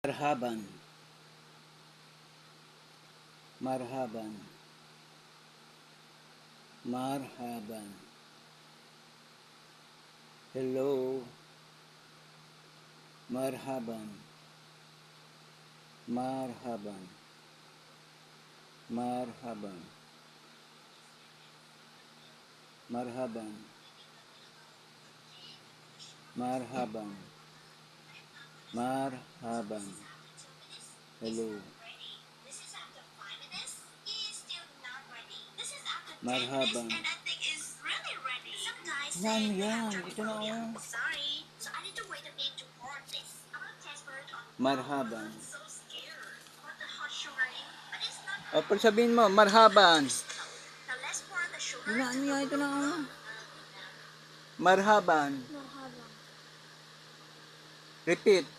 Marhaban. Marhaban. Marhaban. Hello. Marhaban. Marhaban. Marhaban. Marhaban. Marhaban. Marhaban. Hello. Marhaban. Yan. Ito na ako. Marhaban. O, pag sabihin mo, marhaban. Ito na ako. Marhaban. Repeat.